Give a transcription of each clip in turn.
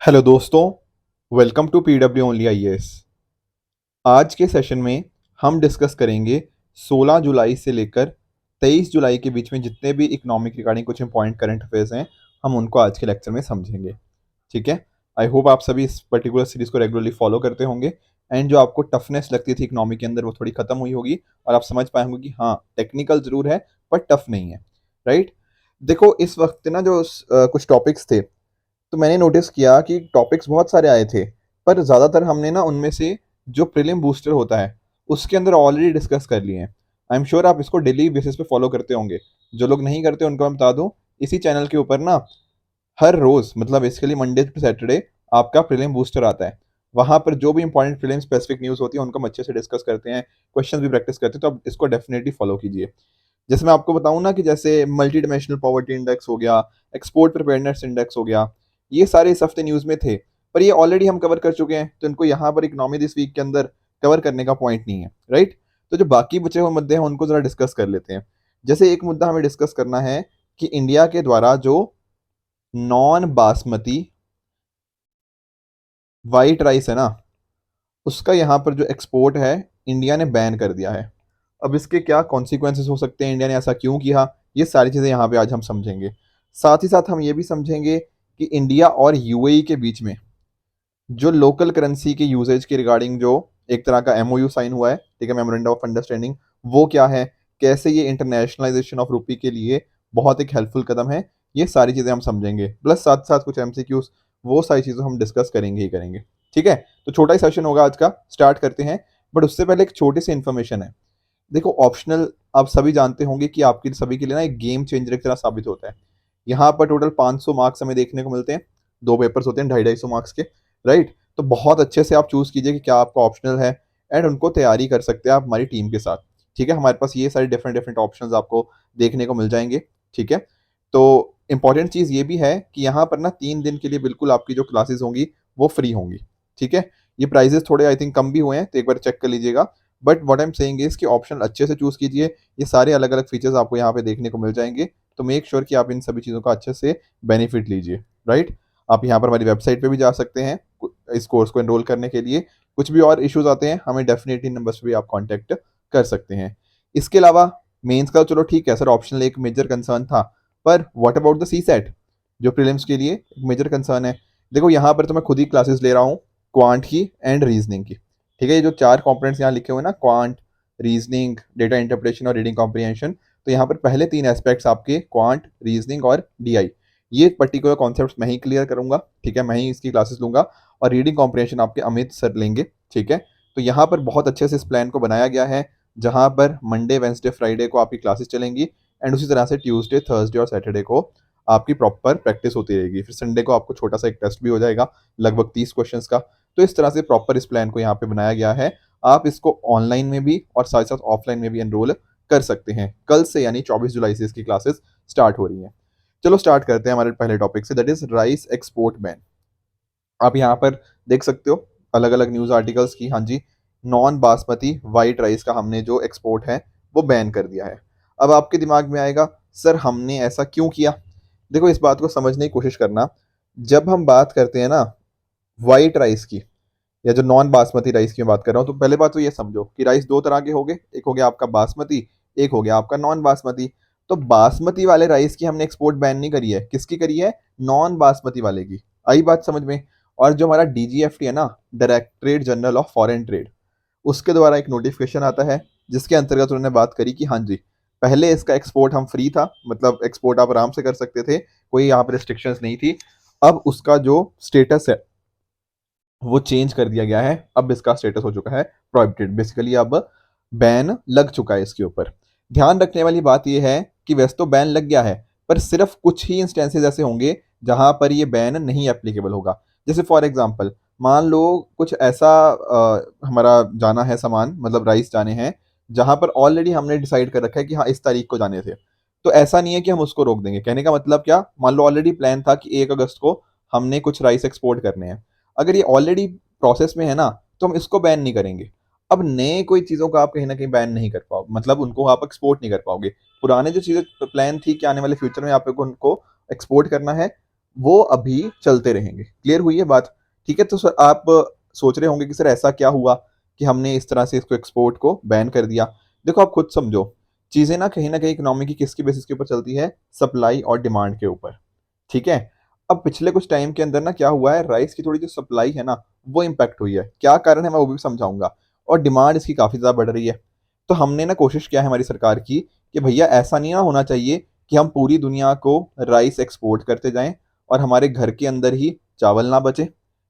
Hello दोस्तों, welcome to PW only IAS. आज के सेशन में हम डिस्कस करेंगे 16 जुलाई से लेकर 23 जुलाई के बीच में जितने भी इकोनॉमिक रिगार्डिंग कुछ इंपॉर्टेंट करंट अफेयर्स हैं, हम उनको आज के लेक्चर में समझेंगे। ठीक है। आई होप आप सभी इस पर्टिकुलर सीरीज को रेगुलरली फॉलो करते होंगे एंड जो आपको टफनेस लगती थी इकोनॉमी के अंदर वो थोड़ी खत्म हुई होगी और आप समझ पाए होंगे कि हाँ, टेक्निकल जरूर है पर टफ नहीं है। राइट। देखो, इस वक्त ना जो कुछ टॉपिक्स थे, तो मैंने नोटिस किया कि टॉपिक्स बहुत सारे आए थे, पर ज़्यादातर हमने ना उनमें से जो प्रीलिम बूस्टर होता है उसके अंदर ऑलरेडी डिस्कस कर लिए हैं। आई एम श्योर आप इसको डेली बेसिस पे फॉलो करते होंगे। जो लोग नहीं करते उनको मैं बता दूं, इसी चैनल के ऊपर ना हर रोज़, मतलब बेसिकली मंडे टू सैटरडे, आपका प्रीलिम बूस्टर आता है। वहां पर जो भी इंपॉर्टेंट प्रीलिम स्पेसिफिक न्यूज़ होती है उनको हम अच्छे से डिस्कस करते हैं, क्वेश्चन भी प्रैक्टिस करते हैं, तो आप इसको डेफिनेटली फॉलो कीजिए। जैसे मैं आपको बताऊं ना कि जैसे मल्टी डायमेंशनल पॉवर्टी इंडेक्स हो गया, एक्सपोर्ट प्रिपेयरनेस इंडेक्स हो गया, ये सारे इस हफ्ते न्यूज़ में थे, पर ये ऑलरेडी हम कवर कर चुके हैं, तो इनको यहाँ पर इकोनॉमी दिस वीक के अंदर कवर करने का पॉइंट नहीं है। राइट। तो जो बाकी बचे हुए मुद्दे हैं उनको जरा डिस्कस कर लेते हैं। जैसे एक मुद्दा हमें डिस्कस करना है कि इंडिया के द्वारा जो नॉन बासमती वाइट राइस है ना, उसका यहाँ पर जो एक्सपोर्ट है, इंडिया ने बैन कर दिया है। अब इसके क्या कॉन्सिक्वेंसेस हो सकते हैं, इंडिया ने ऐसा क्यों किया, ये सारी चीज़ें यहाँ पे आज हम समझेंगे। साथ ही साथ हम ये भी समझेंगे कि इंडिया और यूएई के बीच में जो लोकल करेंसी के यूजेज के रिगार्डिंग जो एक तरह का एमओयू साइन हुआ है, ठीक है, मेमोरेंडम ऑफ अंडरस्टैंडिंग, वो क्या है, कैसे ये इंटरनेशनलाइजेशन ऑफ रुपी के लिए बहुत एक हेल्पफुल कदम है, ये सारी चीज़ें हम समझेंगे। प्लस साथ साथ कुछ एमसीक्यूज, वो सारी चीज़ें हम डिस्कस करेंगे ही करेंगे। ठीक है। तो छोटा ही सेशन होगा आज का, स्टार्ट करते हैं। बट उससे पहले एक छोटी सी इन्फॉर्मेशन है। देखो, ऑप्शनल आप सभी जानते होंगे कि आपके सभी के लिए ना एक गेम चेंजर की तरह साबित होता है। यहाँ पर टोटल 500 मार्क्स हमें देखने को मिलते हैं। दो पेपर्स होते हैं 250-250 मार्क्स के। राइट। तो बहुत अच्छे से आप चूज कीजिए कि क्या आपका ऑप्शनल है, एंड उनको तैयारी कर सकते हैं आप हमारी टीम के साथ। ठीक है। हमारे पास ये सारे डिफरेंट डिफरेंट ऑप्शंस आपको देखने को मिल जाएंगे। ठीक है। तो इंपॉर्टेंट चीज़ ये भी है कि यहाँ पर ना 3 दिन के लिए बिल्कुल आपकी जो क्लासेस होंगी वो फ्री होंगी। ठीक है। ये प्राइजेस थोड़े आई थिंक कम भी हुए हैं, तो एक बार चेक कर लीजिएगा। But what I am saying is कि ऑप्शन अच्छे से चूज कीजिए। ये सारे अलग अलग फीचर्स आपको यहाँ पे देखने को मिल जाएंगे, तो मेक श्योर कि आप इन सभी चीज़ों का अच्छे से बेनिफिट लीजिए। राइट। आप यहाँ पर हमारी वेबसाइट पे भी जा सकते हैं इस कोर्स को एनरोल करने के लिए। कुछ भी और इश्यूज आते हैं, हमें डेफिनेटली नंबर्स पे भी आप कांटेक्ट कर सकते हैं। इसके अलावा मेंस का चलो ठीक है सर, ऑप्शनल एक मेजर कंसर्न था, पर what about the CSAT, जो प्रीलिम्स के लिए एक मेजर कंसर्न है। देखो, यहाँ पर तो मैं खुद ही क्लासेस ले रहा हूँ, क्वांट की एंड रीजनिंग की। ठीक है। ये जो 4 कॉम्पोनेंट्स यहाँ लिखे हुए हैं ना, क्वांट, रीजनिंग, डेटा इंटरप्रिटेशन और रीडिंग कॉम्प्रिहेंशन, तो यहाँ पर पहले 3 एस्पेक्ट्स आपके क्वांट, रीजनिंग और डीआई, ये पर्टिकुलर कॉन्सेप्ट्स मैं ही क्लियर करूंगा। ठीक है। मैं ही इसकी क्लासेस लूंगा और रीडिंग कॉम्प्रिहेंशन आपके अमित सर लेंगे। ठीक है। तो यहाँ पर बहुत अच्छे से इस प्लान को बनाया गया है, जहाँ पर मंडे, वेंसडे, फ्राइडे को आपकी क्लासेस चलेंगी, एंड उसी तरह से ट्यूसडे, थर्सडे और सैटरडे को आपकी प्रॉपर प्रैक्टिस होती रहेगी। फिर संडे को आपको छोटा सा एक टेस्ट भी हो जाएगा, लगभग 30 क्वेश्चंस का। तो इस तरह से प्रॉपर इस प्लान को यहाँ पे बनाया गया है। आप इसको ऑनलाइन में भी और साथ साथ ऑफलाइन में भी एनरोल कर सकते हैं। कल से यानी 24 जुलाई से इसकी क्लासेस स्टार्ट हो रही हैं। चलो स्टार्ट करते हैं हमारे पहले टॉपिक से, that is rice export ban. आप यहाँ पर देख सकते हो अलग अलग न्यूज़ आर्टिकल्स की, हाँ जी, नॉन बासमती वाइट राइस का हमने जो एक्सपोर्ट है वो बैन कर दिया है। अब आपके दिमाग में आएगा, सर हमने ऐसा क्यों किया। देखो, इस बात को समझने की कोशिश करना। जब हम बात करते हैं ना वाइट राइस की, या जो नॉन बासमती राइस की मैं बात कर रहा हूँ, तो पहले बात तो ये समझो कि राइस दो तरह के हो गए, एक हो गया आपका बासमती, एक हो गया आपका नॉन बासमती। तो बासमती वाले राइस की हमने एक्सपोर्ट बैन नहीं करी है, किसकी करी है, नॉन बासमती वाले की। आई बात समझ में। और जो हमारा डीजीएफटी है ना, directorate general of foreign trade, उसके द्वारा एक नोटिफिकेशन आता है जिसके अंतर्गत उन्होंने बात करी कि हाँ जी, पहले इसका एक्सपोर्ट हम फ्री था, मतलब एक्सपोर्ट आप आराम से कर सकते थे, कोई यहाँ पर रिस्ट्रिक्शंस नहीं थी। अब उसका जो स्टेटस है वो चेंज कर दिया गया है। अब इसका स्टेटस हो चुका है प्रोहिबिटेड, बेसिकली अब बैन लग चुका है इसके ऊपर। ध्यान रखने वाली बात यह है कि वैसे तो बैन लग गया है, पर सिर्फ कुछ ही इंस्टेंसेस ऐसे होंगे जहां पर ये बैन नहीं एप्लीकेबल होगा। जैसे फॉर एग्जांपल, मान लो कुछ ऐसा हमारा जाना है सामान, मतलब राइस जाने हैं, जहां पर ऑलरेडी हमने डिसाइड कर रखा है कि हाँ इस तारीख को जाने थे। तो ऐसा नहीं है कि हम उसको रोक देंगे। कहने का मतलब क्या, मान लो ऑलरेडी प्लान था कि 1 अगस्त को हमने कुछ राइस एक्सपोर्ट करने हैं, अगर ये ऑलरेडी प्रोसेस में है ना, तो हम इसको बैन नहीं करेंगे। अब नए कोई चीज़ों का आप कहीं ना कहीं बैन नहीं कर पाओ, मतलब उनको आप एक्सपोर्ट नहीं कर पाओगे। पुराने जो चीज़ें प्लान थी कि आने वाले फ्यूचर में आप उनको एक्सपोर्ट करना है, वो अभी चलते रहेंगे। क्लियर हुई है बात? ठीक है, तो सर आप सोच रहे होंगे कि सर ऐसा क्या हुआ कि हमने इस तरह से इसको एक्सपोर्ट को बैन कर दिया। देखो आप खुद समझो, चीज़ें ना कहीं इकोनॉमी की किसकी बेसिस के ऊपर चलती है, सप्लाई और डिमांड के ऊपर। ठीक है, अब पिछले कुछ टाइम के अंदर ना क्या हुआ है, राइस की थोड़ी जो सप्लाई है ना वो इम्पैक्ट हुई है। क्या कारण है मैं वो भी समझाऊंगा। और डिमांड इसकी काफ़ी ज़्यादा बढ़ रही है। तो हमने ना कोशिश किया है हमारी सरकार की कि भैया ऐसा नहीं ना होना चाहिए कि हम पूरी दुनिया को राइस एक्सपोर्ट करते जाएं और हमारे घर के अंदर ही चावल ना बचे।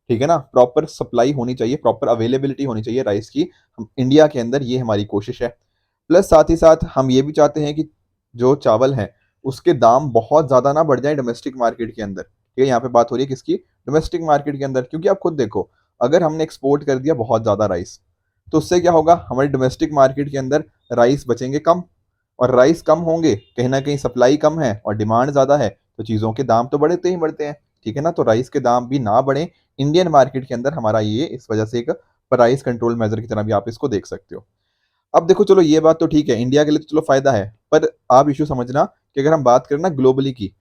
ठीक है ना, प्रॉपर सप्लाई होनी चाहिए, प्रॉपर अवेलेबिलिटी होनी चाहिए राइस की हम इंडिया के अंदर, ये हमारी कोशिश है। प्लस साथ ही साथ हम ये भी चाहते हैं कि जो चावल है उसके दाम बहुत ज़्यादा ना बढ़ जाए डोमेस्टिक मार्केट के अंदर। ठीक है, यहाँ पे बात हो रही है किसकी, डोमेस्टिक मार्केट के अंदर। क्योंकि आप खुद देखो, अगर हमने एक्सपोर्ट कर दिया बहुत ज़्यादा राइस, तो उससे क्या होगा, हमारी डोमेस्टिक मार्केट के अंदर राइस बचेंगे कम। और राइस कम होंगे, कहीं ना कहीं सप्लाई कम है और डिमांड ज़्यादा है, तो चीज़ों के दाम तो बढ़ते ही बढ़ते हैं। ठीक है ना, तो राइस के दाम भी ना बढ़े इंडियन मार्केट के अंदर, हमारा ये इस वजह से एक प्राइस कंट्रोल मेजर की तरह भी आप इसको देख सकते हो। अब देखो चलो ये बात तो ठीक है, इंडिया के लिए तो चलो फायदा है, पर आप इशू समझना कि अगर हम बात करें ना ग्लोबली की,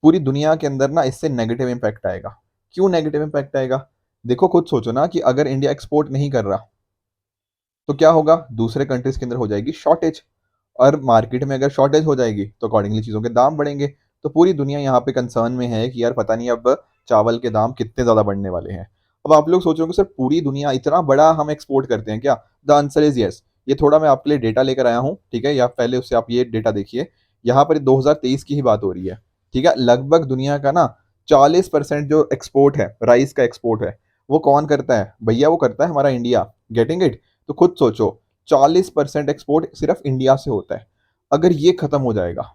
पूरी दुनिया के अंदर ना इससे नेगेटिव इम्पैक्ट आएगा। क्यों नेगेटिव इम्पैक्ट आएगा? देखो खुद सोचो ना कि अगर इंडिया एक्सपोर्ट नहीं कर रहा तो क्या होगा, दूसरे कंट्रीज के अंदर हो जाएगी शॉर्टेज। और मार्केट में अगर शॉर्टेज हो जाएगी तो अकॉर्डिंगली चीज़ों के दाम बढ़ेंगे। तो पूरी दुनिया यहाँ पे कंसर्न में है कि यार पता नहीं अब चावल के दाम कितने ज़्यादा बढ़ने वाले हैं। अब आप लोग सोचोगे सर पूरी दुनिया इतना बड़ा हम एक्सपोर्ट करते हैं क्या? The answer is yes. ये थोड़ा मैं आपके लिए डेटा लेकर आया हूँ, ठीक है, या पहले उससे आप ये डेटा देखिए। यहाँ पर 2023 की ही बात हो रही है। ठीक है, लगभग दुनिया का ना 40% जो एक्सपोर्ट है, राइस का एक्सपोर्ट है, वो कौन करता है भैया? वो करता है हमारा इंडिया। Getting it? तो खुद सोचो, 40% एक्सपोर्ट सिर्फ इंडिया से होता है। अगर ये खत्म हो जाएगा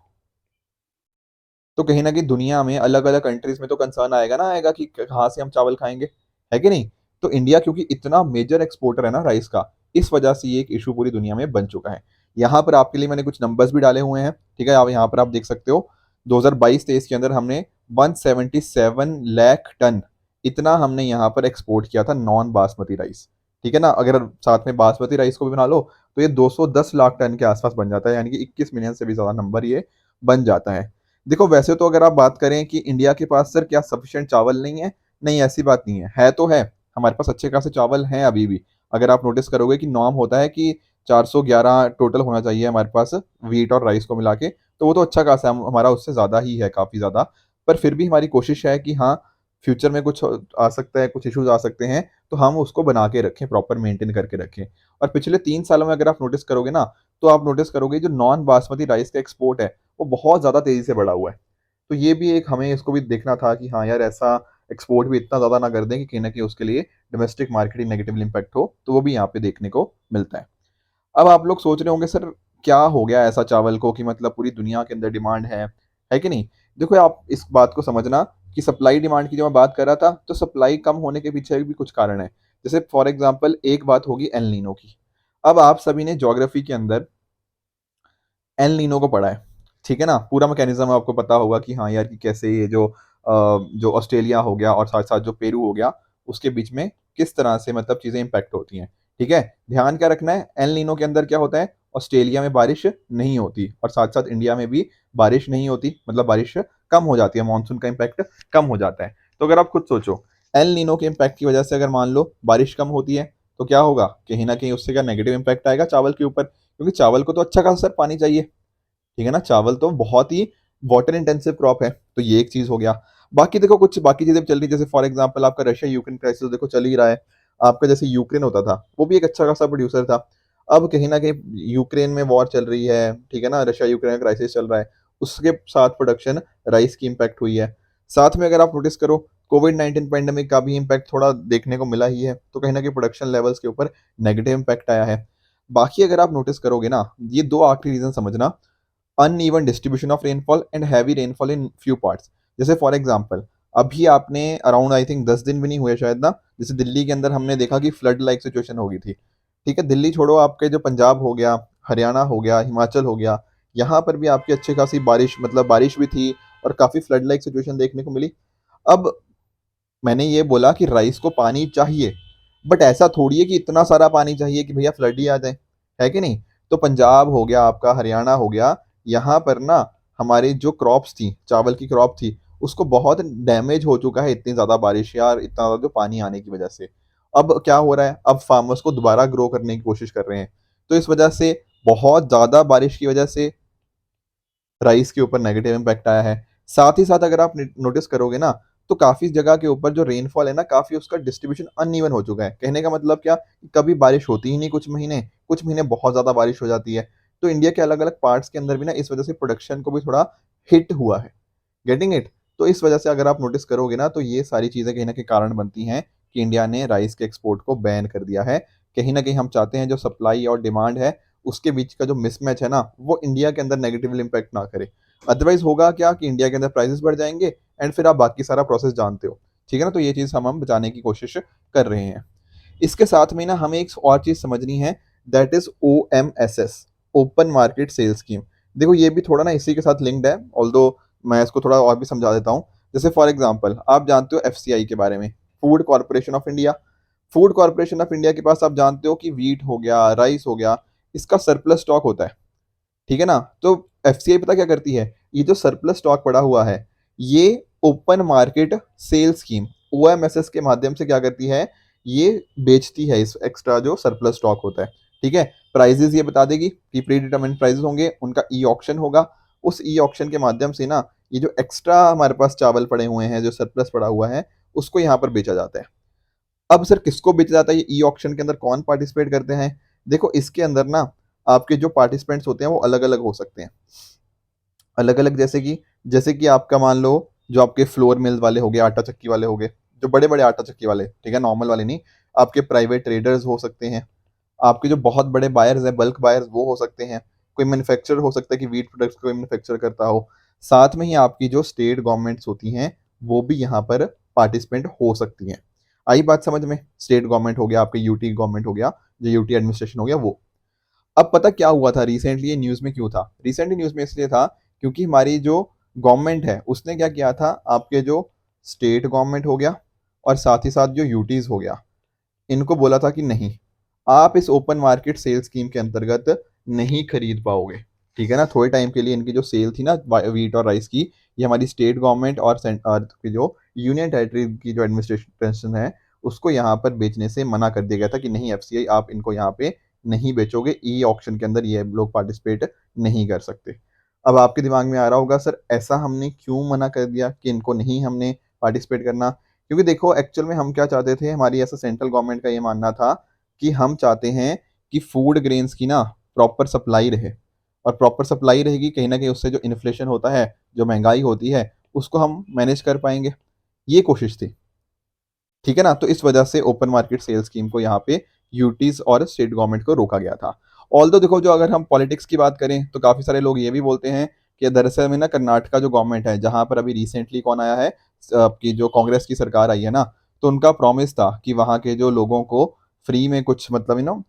तो कहीं ना कहीं दुनिया में अलग अलग कंट्रीज में तो कंसर्न आएगा ना आएगा कि कहाँ से हम चावल खाएंगे, है कि नहीं? तो इंडिया क्योंकि इतना मेजर एक्सपोर्टर है ना राइस का, इस वजह से ये एक इशू पूरी दुनिया में बन चुका है। यहाँ पर आपके लिए मैंने कुछ नंबर्स भी डाले हुए हैं। ठीक है, आप यहाँ पर आप देख सकते हो, 2022-23 के अंदर हमने 177 लाख टन इतना हमने यहाँ पर एक्सपोर्ट किया था नॉन बासमती राइस। ठीक है ना, अगर साथ में बासमती राइस को भी बना लो तो ये 210 लाख टन के आसपास बन जाता है, यानी कि 21 मिलियन से भी ज़्यादा नंबर ये बन जाता है। देखो वैसे तो अगर आप बात करें कि इंडिया के पास सर क्या सफिशिएंट चावल नहीं है, नहीं ऐसी बात नहीं है तो है। हमारे पास अच्छे खासे चावल हैं अभी भी। अगर आप नोटिस करोगे कि नॉर्म होता है कि 411 टोटल होना चाहिए हमारे पास व्हीट और राइस को मिला के, तो वो तो अच्छा खासा है, हमारा उससे ज़्यादा ही है, काफ़ी ज़्यादा। पर फिर भी हमारी कोशिश है कि हाँ, फ्यूचर में कुछ आ सकता है, कुछ इश्यूज आ सकते हैं, तो हम उसको बना के रखें, प्रॉपर मेंटेन करके रखें। और पिछले 3 सालों में अगर आप नोटिस करोगे ना, तो आप नोटिस करोगे जो नॉन बासमती राइस का एक्सपोर्ट है वो बहुत ज़्यादा तेज़ी से बढ़ा हुआ है। तो ये भी एक हमें इसको भी देखना था कि हाँ यार ऐसा एक्सपोर्ट भी इतना ज़्यादा ना कर दें कि कहीं ना कहीं उसके लिए डोमेस्टिक मार्केट ही नेगेटिवली इम्पैक्ट हो, तो वो भी यहाँ पे देखने को मिलता है। अब आप लोग सोच रहे होंगे सर क्या हो गया ऐसा चावल को कि मतलब पूरी दुनिया के अंदर डिमांड है कि नहीं? देखो आप इस बात को समझना कि सप्लाई डिमांड की जो मैं बात कर रहा था, तो सप्लाई कम होने के पीछे भी कुछ कारण है। जैसे फॉर एग्जांपल एक बात होगी एल नीनो की। अब आप सभी ने ज्योग्राफी के अंदर एल नीनो को पढ़ा है, ठीक है ना, पूरा मैकेनिज्म आपको पता होगा कि हाँ यार कि कैसे ये जो ऑस्ट्रेलिया हो गया और साथ साथ जो पेरू हो गया, उसके बीच में किस तरह से मतलब चीज़ें इम्पैक्ट होती हैं। ठीक है, ध्यान क्या रखना है, एल नीनो के अंदर क्या होता है, ऑस्ट्रेलिया में बारिश नहीं होती और साथ साथ इंडिया में भी बारिश नहीं होती, मतलब बारिश कम हो जाती है, मानसून का इम्पैक्ट कम हो जाता है। तो अगर आप खुद सोचो, एल नीनो के इम्पैक्ट की वजह से अगर मान लो बारिश कम होती है, तो क्या होगा, कहीं ना कहीं उससे क्या नेगेटिव इम्पैक्ट आएगा चावल के ऊपर, क्योंकि चावल को तो अच्छा खासा सर पानी चाहिए। ठीक है ना, चावल तो बहुत ही वाटर इंटेंसिव क्रॉप है, तो ये एक चीज हो गया। बाकी देखो कुछ बाकी चीजें भी चल रही है, जैसे फॉर एग्जांपल आपका रशिया यूक्रेन क्राइसिस देखो चल ही रहा है। आपका जैसे यूक्रेन होता था वो भी एक अच्छा खासा प्रोड्यूसर था। अब कहीं ना कहीं यूक्रेन में वॉर चल रही है, ठीक है ना, रशिया यूक्रेन क्राइसिस चल रहा है, उसके साथ प्रोडक्शन राइस की इम्पैक्ट हुई है। साथ में अगर आप नोटिस करो, कोविड-19 पेंडेमिक का भी इम्पैक्ट थोड़ा देखने को मिला ही है, तो कहीं ना कहीं प्रोडक्शन लेवल्स के ऊपर नेगेटिव इम्पैक्ट आया है। बाकी अगर आप नोटिस करोगे ना, ये दो आखिरी रीजन समझना, uneven distribution of rainfall and heavy rainfall in few parts. जैसे फॉर एग्जांपल अभी आपने अराउंड आई थिंक 10 दिन भी नहीं हुए शायद ना, जैसे दिल्ली के अंदर हमने देखा कि फ्लड लाइक सिचुएशन हो गई थी। ठीक है, दिल्ली छोड़ो, आपके जो पंजाब हो गया, हरियाणा हो गया, हिमाचल हो गया, यहाँ पर भी आपकी अच्छी खासी बारिश, मतलब बारिश भी थी और काफ़ी फ्लड लाइक सिचुएशन देखने को मिली। अब मैंने ये बोला कि राइस को पानी चाहिए, बट ऐसा थोड़ी है कि इतना सारा पानी चाहिए कि भैया फ्लड ही आ जाए, है कि नहीं? तो पंजाब हो गया आपका, हरियाणा हो गया, यहाँ पर ना हमारी जो क्रॉप्स थी, चावल की क्रॉप थी, उसको बहुत डैमेज हो चुका है इतनी ज़्यादा बारिश या इतना ज़्यादा जो पानी आने की वजह से। अब क्या हो रहा है, अब फार्मर्स को दोबारा ग्रो करने की कोशिश कर रहे हैं। तो इस वजह से बहुत ज़्यादा बारिश की वजह से राइस के ऊपर नेगेटिव इम्पैक्ट आया है। साथ ही साथ अगर आप नोटिस करोगे ना, तो काफ़ी जगह के ऊपर जो रेनफॉल है ना, काफ़ी उसका डिस्ट्रीब्यूशन अनइवन हो चुका है। कहने का मतलब क्या, कभी बारिश होती ही नहीं कुछ महीने बहुत ज़्यादा बारिश हो जाती है। तो इंडिया के अलग-अलग पार्ट्स के अंदर भी ना इस वजह से प्रोडक्शन को भी थोड़ा हिट हुआ है। Getting it? तो इस वजह से अगर आप नोटिस करोगे ना, तो ये सारी चीज़ें कहीं न कहीं कारण बनती हैं कि इंडिया ने राइस के एक्सपोर्ट को बैन कर दिया है। कहीं न कहीं हम चाहते हैं जो सप्लाई और डिमांड है, उसके बीच का जो मिसमैच है ना, वो इंडिया के अंदर नेगेटिवली इम्पैक्ट ना करे। अदरवाइज़ होगा क्या कि इंडिया के अंदर प्राइसेज़ बढ़ जाएँगे एंड फिर आप बाकी सारा प्रोसेस जानते हो। ठीक है ना? तो ये चीज़ हम बचाने की कोशिश कर रहे हैं। इसके साथ में ना हमें एक और चीज़ समझनी है, that is OMSS, open market sales scheme. देखो ये भी थोड़ा ना इसी के साथ लिंक्ड है, ऑल्दो मैं इसको थोड़ा और भी समझा देता हूँ। जैसे फॉर एग्ज़ाम्पल आप जानते हो एफसीआई के बारे में, food corporation of India. Food corporation of India के पास आप जानते हो कि व्हीट हो गया, राइस हो गया, इसका सरप्लस स्टॉक होता है। ठीक है ना? तो एफसीआई पता क्या करती है? ये जो सरप्लस स्टॉक पड़ा हुआ है, ये ओपन मार्केट सेल्स स्कीम ओएमएसएस के माध्यम से क्या करती है? ये बेचती है इस एक्स्ट्रा जो सरप्लस स्टॉक होता है। ठीक है? प्राइसेज़ ये बता देगी कि प्री डिटरमाइंड प्राइसेज़ होंगे, उनका ई ऑक्शन होगा। उस ई ऑक्शन के माध्यम से ना ये जो एक्स्ट्रा हमारे पास चावल पड़े हुए हैं, जो सरप्लस पड़ा हुआ है, उसको यहाँ पर बेचा जाता है। अब सर किसको बेचा जाता है ये ई ऑक्शन के अंदर, कौन पार्टिसिपेट करते हैं? देखो इसके अंदर ना आपके जो पार्टिसिपेंट्स होते हैं वो अलग-अलग हो सकते हैं। अलग-अलग जैसे कि आपका मान लो जो आपके फ्लोर मिल वाले हो गए, आटा चक्की वाले हो गए, जो बड़े-बड़े आटा चक्की वाले, ठीक है? नॉर्मल वाले नहीं, आपके प्राइवेट ट्रेडर्स हो सकते हैं। आपके जो बहुत बड़े बायर्स हैं, बल्क बायर्स वो हो सकते हैं। कोई मैन्युफैक्चरर हो सकता है कि व्हीट प्रोडक्ट्स कोई मैन्युफैक्चर करता हो। साथ में ही आपकी जो स्टेट गवर्नमेंट्स होती हैं, वो भी यहाँ पर पार्टिसिपेंट हो सकती हैं। आई बात समझ में? स्टेट गवर्नमेंट हो गया, आपके यूटी गवर्नमेंट हो गया, जो यूटी एडमिनिस्ट्रेशन हो गया वो। अब पता क्या हुआ था रिसेंटली, ये न्यूज़ में क्यों था? रिसेंटली न्यूज़ में इसलिए था क्योंकि हमारी जो गवर्नमेंट है उसने क्या किया था, आपके जो स्टेट गवर्नमेंट हो गया और साथ ही साथ जो यूटीज़ हो गया, इनको बोला था कि नहीं, आप इस ओपन मार्केट सेल स्कीम के अंतर्गत नहीं खरीद पाओगे। ठीक है ना? थोड़े टाइम के लिए इनकी जो सेल थी ना व्हीट और राइस की, ये हमारी स्टेट गवर्नमेंट और की जो यूनियन टेरिटरी की जो एडमिनिस्ट्रेशन है, उसको यहाँ पर बेचने से मना कर दिया गया था कि नहीं एफसीआई आप इनको यहाँ पे नहीं बेचोगे, ई ऑक्शन के अंदर ये लोग पार्टिसिपेट नहीं कर सकते। अब आपके दिमाग में आ रहा होगा सर ऐसा हमने क्यों मना कर दिया कि इनको नहीं हमने पार्टिसिपेट करना? क्योंकि देखो एक्चुअल में हम क्या चाहते थे, हमारी ऐसा सेंट्रल गवर्नमेंट का ये मानना था कि हम चाहते हैं कि फूड ग्रेन्स की ना प्रॉपर सप्लाई रहे, और प्रॉपर सप्लाई रहेगी कहीं न कहीं उससे जो इन्फ्लेशन होता है, जो महँगाई होती है, उसको हम मैनेज कर पाएँगे। ये कोशिश थी। ठीक है ना? तो इस वजह से ओपन मार्केट सेल स्कीम को यहाँ पे यूटीज़ और स्टेट गवर्नमेंट को रोका गया था। ऑल्दो देखो जो अगर हम पॉलिटिक्स की बात करें, तो काफ़ी सारे लोग ये भी बोलते हैं कि दरअसल में ना कर्नाटका जो गवर्नमेंट है, जहाँ पर अभी रिसेंटली कौन आया है, आपकी जो कांग्रेस की सरकार आई है ना, तो उनका प्रॉमिस था कि वहाँ के जो लोगों को फ्री में कुछ मतलब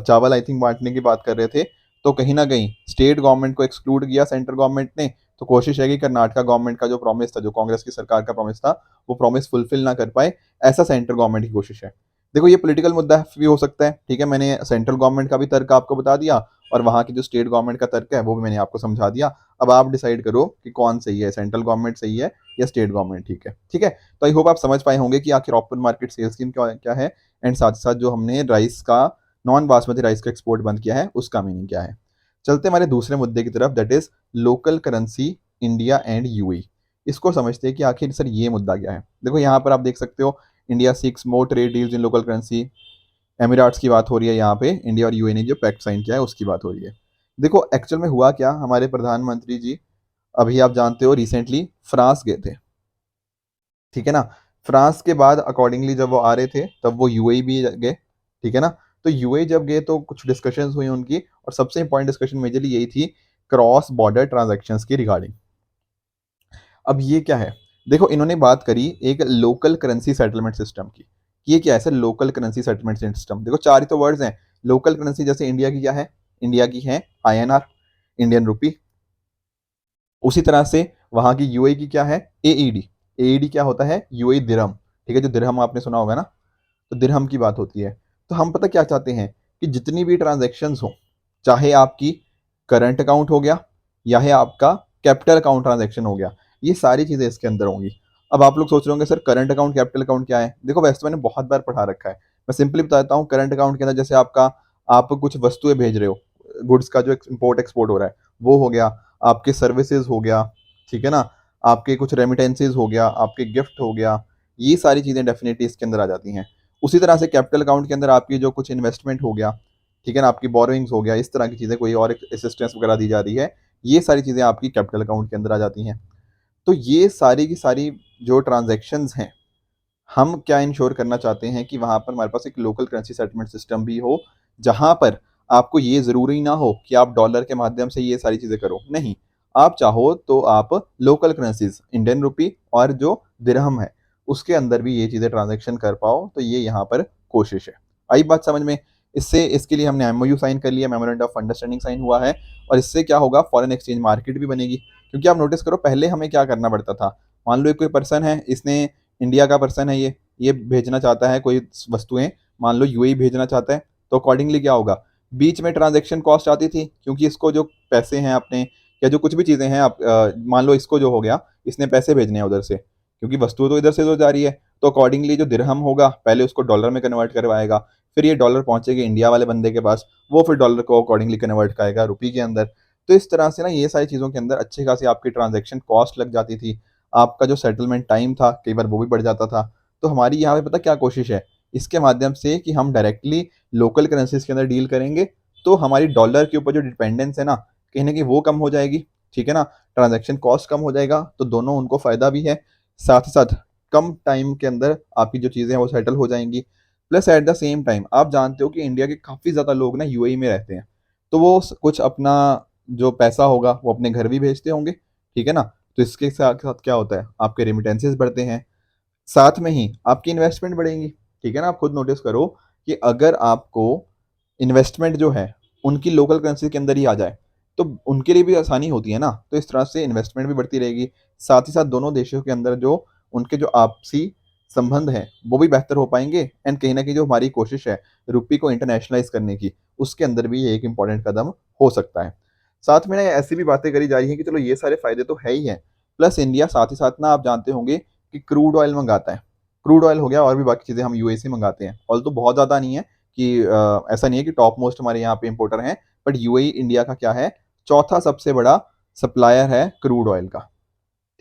चावल आई थिंक बाँटने की बात कर रहे थे। तो कहीं न कहीं स्टेट गवर्नमेंट को एक्सक्लूड किया सेंट्रल गवर्नमेंट ने, तो कोशिश है कि कर्नाटका गवर्नमेंट का जो प्रॉमिस था, जो कांग्रेस की सरकार का प्रॉमिस था, वो प्रॉमिस फुलफिल ना कर पाए, ऐसा सेंट्रल गवर्नमेंट की कोशिश है। देखो ये पॉलिटिकल मुद्दा भी हो सकता है, ठीक है? मैंने सेंट्रल गवर्नमेंट का भी तर्क आपको बता दिया और वहाँ की जो स्टेट गवर्नमेंट का तर्क है, वो भी मैंने आपको समझा दिया। अब आप डिसाइड करो कि कौन सही है, सेंट्रल गवर्नमेंट सही है या स्टेट गवर्नमेंट ठीक है, ठीक है? तो आई होप आप समझ पाए होंगे कि आखिर ओपन मार्केट सेल स्कीम क्या है एंड साथ ही साथ जो हमने राइस का, नॉन बासमती राइस का एक्सपोर्ट बंद किया है, उसका मीनिंग क्या है। चलते हैं हमारे दूसरे मुद्दे की तरफ, that is local currency India and UAE. इसको समझते हैं कि आखिर सर ये मुद्दा क्या है। देखो यहाँ पर आप देख सकते हो, India seeks more trade deals in local currency. Emirates की बात हो रही है यहाँ पे, इंडिया और यूएई ने जो पैक्ट साइन किया है उसकी बात हो रही है। देखो एक्चुअल में हुआ क्या, हमारे प्रधानमंत्री जी अभी आप जानते हो रिसेंटली फ्रांस गए थे। ठीक है ना? फ्रांस के बाद अकॉर्डिंगली जब वो आ रहे थे, तब वो यूएई भी गए। ठीक है ना? तो यूएई जब गए तो कुछ डिस्कशंस हुई उनकी, और सबसे इंपॉर्टेंट डिस्कशन मेजरली यही थी, क्रॉस बॉर्डर ट्रांजैक्शंस की रिगार्डिंग। अब ये क्या है? देखो इन्होंने बात करी एक लोकल करेंसी सेटलमेंट सिस्टम की। ये क्या है sir local currency settlement system? देखो 4 ही तो वर्ड्स हैं। लोकल करेंसी जैसे इंडिया की क्या है? इंडिया की है आईएनआर, इंडियन रूपी। उसी तरह से वहाँ की यूएई की क्या है? एईडी। एईडी क्या होता है? यूएई दिरहम। ठीक है, जो दिरहम आपने सुना होगा ना, तो दिरहम की बात होती है। तो हम पता क्या चाहते हैं कि जितनी भी ट्रांजैक्शंस हो, चाहे आपकी करंट अकाउंट हो गया या है आपका कैपिटल अकाउंट ट्रांजैक्शन हो गया, ये सारी चीज़ें इसके अंदर होंगी। अब आप लोग सोच रहे होंगे sir current account capital account क्या है? देखो वैसे तो मैंने बहुत बार पढ़ा रखा है। मैं सिंपली बताता हूँ करंट अकाउंट के अंदर जैसे आप कुछ वस्तुएँ भेज रहे हो, गुड्स का जो इम्पोर्ट एक्सपोर्ट हो रहा है, वो हो गया, आपके सर्विसेज़ हो गया, ठीक है ना? आपके कुछ रेमिटेंसेस हो गया, आपके गिफ्ट हो गया, ये सारी चीज़ें डेफ़िनेटली इसके अंदर आ जाती हैं। उसी तरह से कैपिटल अकाउंट के अंदर आपकी जो कुछ इन्वेस्टमेंट हो गया, ठीक है ना? आपकी बोरोइंग्स हो गया, इस तरह की चीज़ें कोई और असिस्टेंस वगैरह दी जा रही है, ये सारी चीज़ें आपकी कैपिटल अकाउंट के अंदर आ जाती हैं। तो ये सारी की सारी जो ट्रांज़ैक्शंस हैं, हम क्या इंश्योर करना चाहते हैं कि वहाँ पर हमारे पास एक लोकल करेंसी सेटलमेंट सिस्टम भी हो, जहाँ पर आपको ये ज़रूरी ना हो कि आप डॉलर के माध्यम से ये सारी चीज़ें करो। नहीं, आप चाहो तो आप लोकल करेंसीज़ इंडियन रूपी और जो दिरहम है, उसके अंदर भी ये चीज़ें ट्रांज़ैक्शन कर पाओ, तो ये यहाँ पर कोशिश है। आई बात समझ में? इसके लिए हमने एमओयू साइन कर लिया, मेमोरेंडम ऑफ अंडरस्टैंडिंग साइन हुआ है और इससे क्या होगा फॉरेन एक्सचेंज मार्केट भी बनेगी। क्योंकि आप नोटिस करो पहले हमें क्या करना पड़ता था, मान लो एक कोई पर्सन है, इसने इंडिया का पर्सन है ये भेजना चाहता है कोई वस्तुएं, मान लो यूएई भेजना चाहता है, तो अकॉर्डिंगली क्या होगा, बीच में ट्रांजैक्शन कॉस्ट आती थी क्योंकि इसको जो पैसे हैं अपने या जो कुछ भी चीज़ें हैं आप मान लो इसको जो हो गया, इसने पैसे भेजने हैं उधर से क्योंकि वस्तु तो इधर से तो जा रही है, तो अकॉर्डिंगली जो दिरहम होगा पहले उसको डॉलर में कन्वर्ट करवाएगा, फिर ये डॉलर पहुंचेगा इंडिया वाले बंदे के पास, वो फिर डॉलर को अकॉर्डिंगली कन्वर्ट करेगा रुपये के अंदर। तो इस तरह से ना ये सारी चीज़ों के अंदर अच्छी खासी आपकी ट्रांजैक्शन कॉस्ट लग जाती थी, आपका जो सेटलमेंट टाइम था कई बार वो भी बढ़ जाता था। तो हमारी यहाँ पे पता क्या कोशिश है, इसके माध्यम से कि हम डायरेक्टली लोकल करेंसीज के अंदर डील करेंगे, तो हमारी डॉलर के ऊपर जो डिपेंडेंस है ना, कहीं न कहीं वो कम हो जाएगी, ठीक है ना? ट्रांज़ैक्शन कॉस्ट कम हो जाएगा, तो दोनों उनको फ़ायदा भी है। साथ ही साथ कम टाइम के अंदर आपकी जो चीज़ें हैं वो सेटल हो जाएँगी। Plus at the same time आप जानते हो कि इंडिया के काफ़ी ज़्यादा लोग ना यूएई में रहते हैं, तो वो स कुछ अपना जो पैसा होगा वो अपने घर भी भेजते होंगे, ठीक है ना? तो इसके साथ-साथ क्या होता है, आपके रेमिटेंसेस बढ़ते हैं। साथ में ही आपकी इन्वेस्टमेंट बढ़ेगी, ठीक है ना? आप खुद नोटिस करो कि अगर आपको इन्वेस्टमेंट जो है, उनकी लोकल करेंसी के अंदर ही आ जाए, तो उनके लिए भी आसानी होती है ना? तो इस तरह से इन्वेस्टमेंट भी बढ़ती रहेगी। साथ ही साथ दोनों देशों के अंदर जो उनके जो आपसी संबंध हैं, वो भी बेहतर हो पाएँगे एंड कहीं न कहीं जो हमारी कोशिश है, रुपये को इंटरनेशनलाइज़ करने की, उसके अंदर भी ये एक इम्पोर्टेंट कदम हो सकता है। साथ में ना ऐसी भी बातें करी जा रही हैं कि चलो ये सारे फ़ायदे तो है ही हैं, प्लस इंडिया साथ ही साथ ना आप जानते होंगे कि क्रूड ऑयल मंगाता है। क्रूड ऑयल हो गया और भी बाकी चीज़ें हम यूएई से मंगाते हैं। ऑल्दो बहुत ज़्यादा नहीं है कि ऐसा नहीं है कि टॉप मोस्ट हमारे यहाँ पे इंपोर्टर हैं, बट यूएई इंडिया का क्या है, चौथा सबसे बड़ा सप्लायर है क्रूड ऑयल का,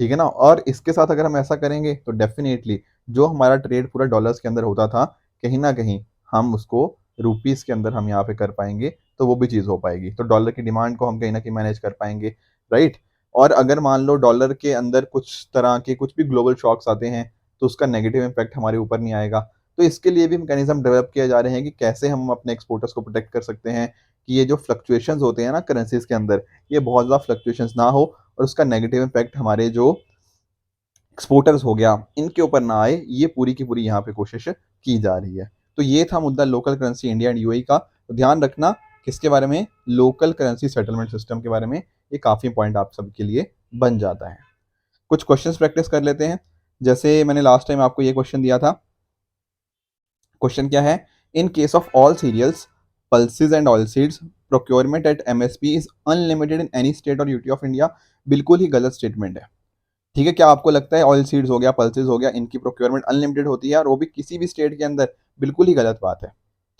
ठीक है ना? और इसके साथ अगर हम ऐसा करेंगे तो डेफ़िनेटली जो हमारा ट्रेड पूरा डॉलर्स के अंदर होता था, कहीं न कहीं हम उसको रुपीज़ के अंदर हम यहाँ पे कर पाएँगे, तो वो भी चीज़ हो पाएगी। तो डॉलर की डिमांड को हम कहीं न कहीं मैनेज कर पाएँगे, राइट? और अगर मान लो डॉलर के अंदर कुछ तरह के कुछ भी ग्लोबल शॉक्स आते हैं, तो उसका नेगेटिव इम्पैक्ट हमारे ऊपर नहीं आएगा। तो इसके लिए भी मैकेनिज़्म डेवलप किए जा रहे हैं कि कैसे हम अपने एक्सपोर्टर्स को प्रोटेक्ट कर सकते हैं, कि ये जो फ्लक्चुएशंस होते हैं ना करेंसीज़ के अंदर, ये बहुत ज़्यादा फ्लक्चुएशंस ना हो और उसका नेगेटिव इम्पैक्ट हमारे जो एक्सपोर्टर्स हो गया, इनके ऊपर ना आए, ये पूरी की पूरी यहाँ पे कोशिश की जा रही है। तो ये था मुद्दा local currency India and UAE का। तो ध्यान रखना किसके बारे में? लोकल करेंसी सेटलमेंट सिस्टम के बारे में। ये काफ़ी इम्पोर्टेंट आप सबके लिए बन जाता है। कुछ क्वेश्चंस प्रैक्टिस कर लेते हैं। जैसे मैंने लास्ट टाइम आपको ये क्वेश्चन दिया था। क्वेश्चन क्या है? In case of all cereals, pulses and oilseeds, procurement at MSP is unlimited in any state और यूटी ऑफ इंडिया। बिल्कुल ही गलत स्टेटमेंट है। ठीक है, क्या आपको लगता है ऑयल सीड्स हो गया, पल्सेस हो गया, इनकी प्रोक्योरमेंट अनलिमिटेड होती है और वो भी किसी भी स्टेट के अंदर? बिल्कुल ही गलत बात है,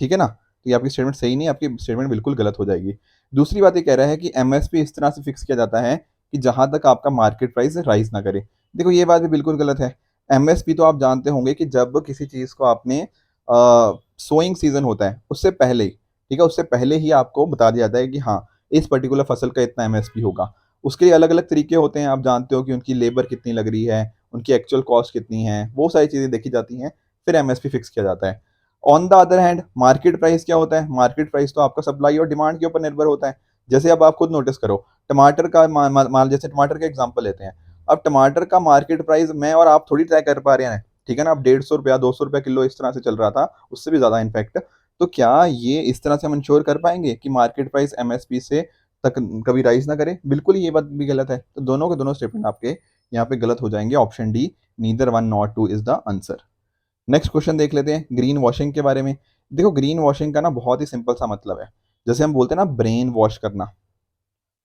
ठीक है ना? तो ये आपकी स्टेटमेंट सही नहीं है, आपकी स्टेटमेंट बिल्कुल गलत हो जाएगी। दूसरी बात ये कह रहा है कि एमएसपी इस तरह से फिक्स किया जाता है कि जहाँ तक आपका मार्केट प्राइस राइज़ ना करे। देखो ये बात भी बिल्कुल गलत है। एमएसपी तो आप जानते होंगे कि जब किसी चीज़ को आपने सोइंग सीज़न होता है, उससे पहले ही, ठीक है? उससे पहले ही आपको बता दिया जाता है कि हाँ, इस पर्टिकुलर फसल का इतना एमएसपी होगा। उसके लिए अलग-अलग तरीके होते हैं, आप जानते हो कि उनकी लेबर कितनी लग रही है, उनकी एक्चुअल कॉस्ट कितनी है, वो सारी चीज़ें देखी जाती हैं, फिर एमएसपी फिक्स किया जाता है। On the other hand market price क्या होता है? मार्केट प्राइस तो आपका सप्लाई और डिमांड के ऊपर निर्भर होता है। जैसे अब आप खुद नोटिस करो, टमाटर का मा मा मान जैसे टमाटर का एग्ज़ाम्पल लेते हैं। अब टमाटर का मार्केट प्राइस मैं और आप थोड़ी तय कर पा रहे हैं, ठीक है ना? अब ₹150 ₹200 किलो इस तरह से चल रहा था, उससे भी ज़्यादा इनफैक्ट। तो क्या ये इस तरह से हम इंश्योर कर पाएँगे कि मार्केट प्राइस एमएसपी से तक कभी राइज़ ना करे? बिल्कुल ही ये बात भी गलत है। तो दोनों के दोनों स्टेटमेंट आपके यहाँ पे गलत हो जाएँगे। Option D, neither one nor two is the answer. Next question देख लेते हैं ग्रीन वॉशिंग के बारे में। देखो ग्रीन वॉशिंग का ना बहुत ही सिंपल सा मतलब है। जैसे हम बोलते हैं ना ब्रेन वॉश करना,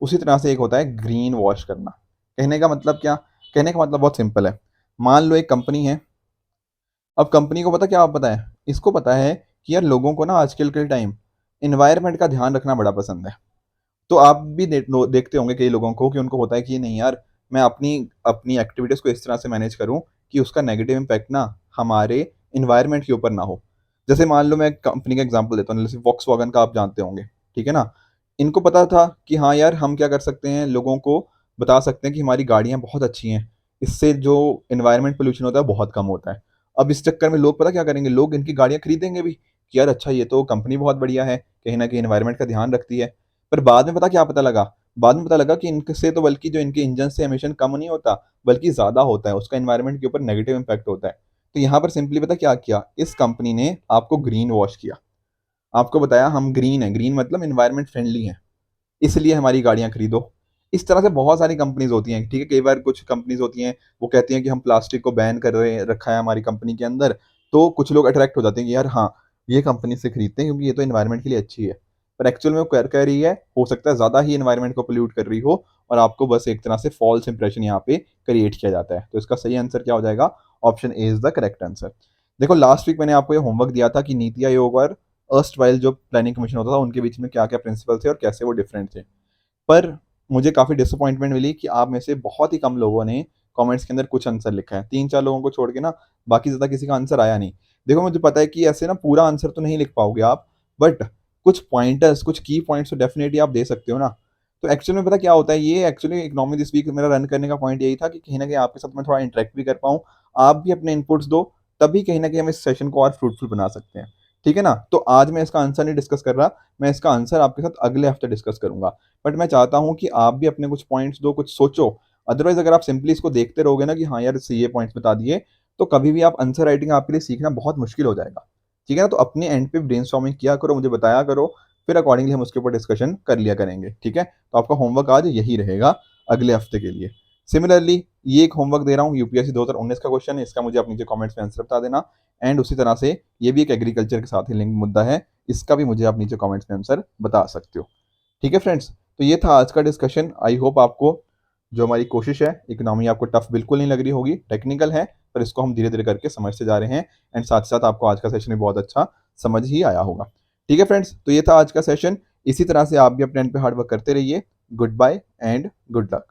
उसी तरह से एक होता है ग्रीन वॉश करना। कहने का मतलब क्या? कहने का मतलब बहुत सिंपल है। मान लो एक कंपनी है, अब कंपनी को पता है, इसको पता है कि यार लोगों को ना आजकल के टाइम इन्वायरमेंट का ध्यान रखना बड़ा पसंद है। तो आप भी देखते होंगे कई लोगों को कि उनको होता है कि नहीं यार, मैं अपनी अपनी एक्टिविटीज़ को इस तरह से मैनेज करूं कि उसका नेगेटिव इम्पैक्ट ना हमारे इन्वायरमेंट के ऊपर ना हो। जैसे मान लो मैं एक कंपनी का एग्जांपल देता हूँ, जैसे वॉक्सवैगन का आप जानते होंगे, ठीक है ना। इनको पता था कि हाँ यार, हम क्या कर सकते हैं, लोगों को बता सकते हैं कि हमारी गाड़ियाँ बहुत अच्छी हैं, इससे जो इन्वायरमेंट पोल्यूशन होता है बहुत कम होता है। अब इस चक्कर में लोग पता क्या करेंगे, लोग इनकी गाड़ियाँ खरीदेंगे भी कि यार अच्छा, ये तो कंपनी बहुत बढ़िया है, कहीं ना कहीं इन्वायरमेंट का ध्यान रखती है। पर बाद में पता लगा, बाद में पता लगा कि इनसे तो बल्कि जो इनके इंजन से एमिशन कम नहीं होता, बल्कि ज़्यादा होता है, उसका इन्वायरमेंट के ऊपर नेगेटिव इम्पैक्ट होता है। तो यहाँ पर सिंपली पता क्या किया, इस कंपनी ने आपको ग्रीन वॉश किया। आपको बताया हम ग्रीन है, ग्रीन मतलब इन्वायरमेंट फ्रेंडली है, इसलिए हमारी गाड़ियाँ खरीदो। इस तरह से बहुत सारी कंपनीज होती हैं, ठीक है। कई बार कुछ कंपनीज होती हैं, वो कहती हैं कि हम प्लास्टिक को बैन कर रहे रखा है हमारी कंपनी के अंदर, तो कुछ लोग अट्रैक्ट हो जाते हैं कि यार हाँ, ये कंपनी से खरीदते हैं क्योंकि ये तो इन्वायरमेंट के लिए अच्छी है। पर एक्चुअल में वो कह रही है, हो सकता है ज़्यादा ही इन्वायरमेंट को पोल्यूट कर रही हो, और आपको बस एक तरह से फॉल्स इंप्रेशन यहाँ पे क्रिएट किया जाता है। तो इसका सही आंसर क्या हो जाएगा, option A is the correct answer. देखो लास्ट वीक मैंने आपको ये होमवर्क दिया था कि नीति आयोग और अर्स्ट वाइल जो प्लानिंग कमीशन होता था उनके बीच में क्या क्या प्रिंसिपल थे और कैसे वो डिफरेंट थे। पर मुझे काफ़ी डिसअपॉइंटमेंट मिली कि आप में से बहुत ही कम लोगों ने कमेंट्स के अंदर कुछ आंसर लिखा है। 3-4 लोगों को छोड़ के ना, बाकी ज़्यादा किसी का आंसर आया नहीं। देखो मुझे पता है कि ऐसे ना पूरा आंसर तो नहीं लिख पाओगे आप, बट कुछ पॉइंटर्स, कुछ की पॉइंट्स तो डेफिनेटली आप दे सकते हो ना। तो एक्चुअल में पता क्या होता है, ये एक्चुअली इकोनॉमी दिस वीक मेरा रन करने का पॉइंट यही था कि कहीं न कहीं आपके साथ मैं थोड़ा इंटरेक्ट भी कर पाऊँ, आप भी अपने इनपुट्स दो, तभी कहीं न कहीं हम इस सेशन को और फ्रूटफुल बना सकते हैं। ठीक है ना? तो आज मैं इसका आंसर नहीं डिस्कस कर रहा, मैं इसका आंसर आपके साथ अगले हफ्ते डिस्कस करूँगा। बट मैं चाहता हूँ कि आप भी अपने कुछ पॉइंट्स दो, कुछ सोचो। अदरवाइज़ अगर आप सिंपली इसको देखते रहोगे ना कि हाँ यार, इससे ये पॉइंट्स बता दिए, तो कभी भी आप आंसर राइटिंग आपके लिए सीखना बहुत मुश्किल हो जाएगा। ठीक है ना? तो अपने एंड पे ब्रेनस्टॉर्मिंग किया करो, मुझे बताया करो, फिर अकॉर्डिंगली हम उसके ऊपर डिस्कशन कर लिया करेंगे। ठीक है? तो आपका होमवर्क आज यही रहेगा अगले हफ्ते के लिए। सिमिलरली ये एक होमवर्क दे रहा हूँ, यूपीएससी 2019 का क्वेश्चन है, इसका मुझे आप नीचे कमेंट्स में आंसर बता देना। एंड उसी तरह से ये भी एक एग्रीकल्चर के साथ ही लिंक मुद्दा है, इसका भी मुझे आप नीचे कमेंट्स में आंसर बता सकते हो। ठीक है फ्रेंड्स, तो ये था आज का डिस्कशन। आई होप आपको जो हमारी कोशिश है, इकोनॉमी आपको टफ बिल्कुल नहीं लग रही होगी, टेक्निकल है, पर इसको हम धीरे धीरे करके समझते जा रहे हैं। एंड साथ साथ आपको आज का सेशन भी बहुत अच्छा समझ ही आया होगा। ठीक है फ्रेंड्स, तो ये था आज का सेशन। इसी तरह से आप भी अपने एंड पे हार्ड वर्क करते रहिए। Goodbye and good luck.